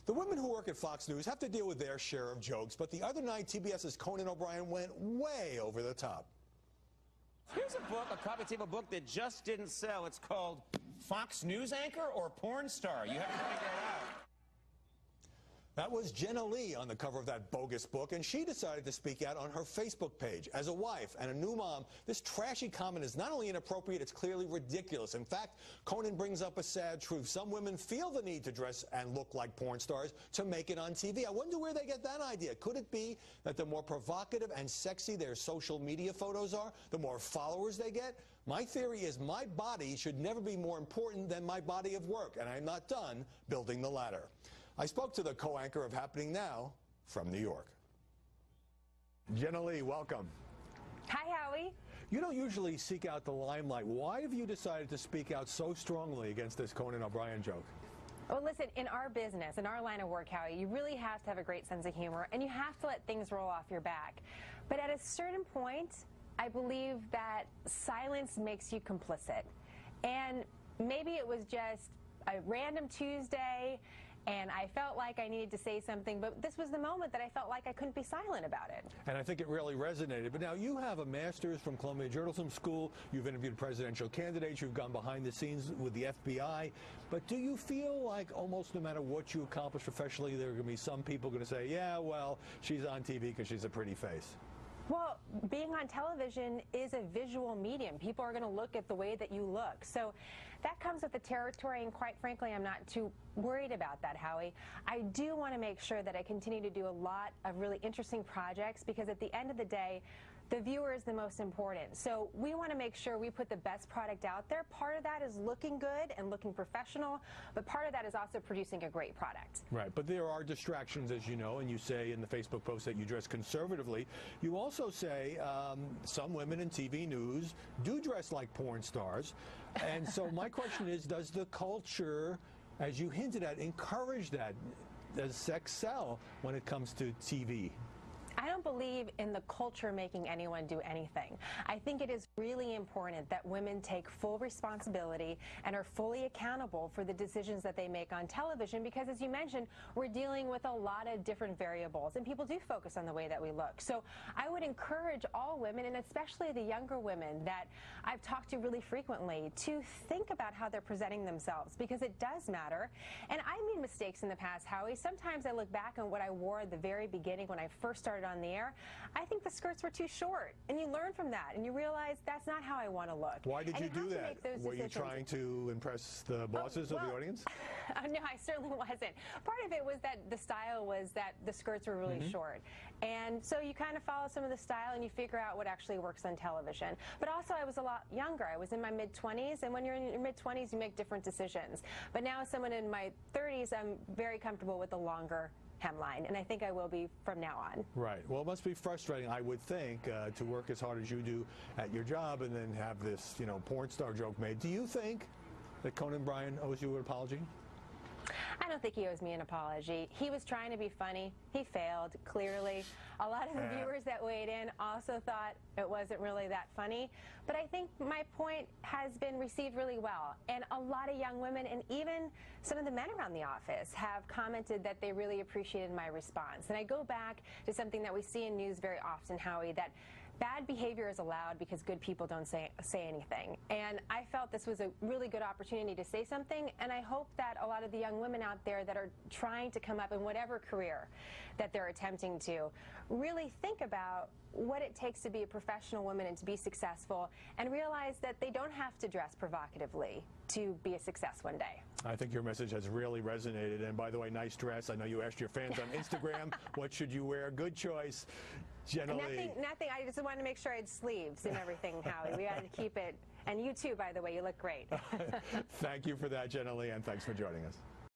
The women who work at Fox News have to deal with their share of jokes, but the other night, TBS's Conan O'Brien went way over the top. Here's a book, a coffee table book that just didn't sell. It's called Fox News Anchor or Porn Star. You have to figure it out. That was Jenna Lee on the cover of that bogus book, and she decided to speak out on her Facebook page. As a wife and a new mom, this trashy comment is not only inappropriate, it's clearly ridiculous. In fact, Conan brings up a sad truth. Some women feel the need to dress and look like porn stars to make it on TV. I wonder where they get that idea. Could it be that the more provocative and sexy their social media photos are, the more followers they get? My theory is my body should never be more important than my body of work, and I'm not done building the ladder. I spoke to the co-anchor of Happening Now from New York. Jenna Lee, welcome. Hi, Howie. You don't usually seek out the limelight. Why have you decided to speak out so strongly against this Conan O'Brien joke? Well, listen, in our business, in our line of work, Howie, you really have to have a great sense of humor, and you have to let things roll off your back. But at a certain point, I believe that silence makes you complicit. And maybe it was just a random Tuesday, and I felt like I needed to say something, but this was the moment that I felt like I couldn't be silent about it. And I think it really resonated. But now you have a master's from Columbia Journalism School. You've interviewed presidential candidates. You've gone behind the scenes with the FBI. But do you feel like almost no matter what you accomplish professionally, there are going to be some people going to say, yeah, well, she's on TV because she's a pretty face? Well, being on television is a visual medium. People are going to look at the way that you look. So that comes with the territory, and quite frankly, I'm not too worried about that, Howie. I do want to make sure that I continue to do a lot of really interesting projects, because at the end of the day, the viewer is the most important. So we want to make sure we put the best product out there. Part of that is looking good and looking professional, but part of that is also producing a great product. Right, but there are distractions, as you know, and you say in the Facebook post that you dress conservatively. You also say some women in TV news do dress like porn stars. And so my question is, does the culture, as you hinted at, encourage that? Does sex sell when it comes to TV? I don't believe in the culture making anyone do anything. I think it is really important that women take full responsibility and are fully accountable for the decisions that they make on television, because, as you mentioned, we're dealing with a lot of different variables, and people do focus on the way that we look. So I would encourage all women, and especially the younger women that I've talked to really frequently, to think about how they're presenting themselves, because it does matter. And I made mistakes in the past, Howie. Sometimes I look back on what I wore at the very beginning when I first started on the air. I think the skirts were too short, and you learn from that, and you realize that's not how I want to look. Why did you do that? Were you trying to impress the bosses of the audience? No, I certainly wasn't. Part of it was that the style was that the skirts were really short, and so you kind of follow some of the style and you figure out what actually works on television. But also, I was a lot younger. I was in my mid-20s, and when you're in your mid-20s, you make different decisions. But now, as someone in my 30s, I'm very comfortable with the longer hemline, and I think I will be from now on. Right. Well, it must be frustrating, I would think, to work as hard as you do at your job and then have this, you know, porn star joke made. Do you think that Conan O'Brien owes you an apology? I don't think he owes me an apology. He was trying to be funny. He failed, clearly. A lot of the viewers that weighed in also thought it wasn't really that funny. But I think my point has been received really well. And a lot of young women, and even some of the men around the office, have commented that they really appreciated my response. And I go back to something that we see in news very often, Howie, that bad behavior is allowed because good people don't say anything. And I felt this was a really good opportunity to say something, and I hope that a lot of the young women out there that are trying to come up in whatever career that they're attempting to really think about what it takes to be a professional woman and to be successful, and realize that they don't have to dress provocatively to be a success one day. I think your message has really resonated. And by the way, nice dress. I know you asked your fans on Instagram, what should you wear? Good choice. Jenna Lee. Nothing. I just wanted to make sure I had sleeves and everything, Howie. We had to keep it. And you too, by the way. You look great. Thank you for that, Jenna Lee, and thanks for joining us.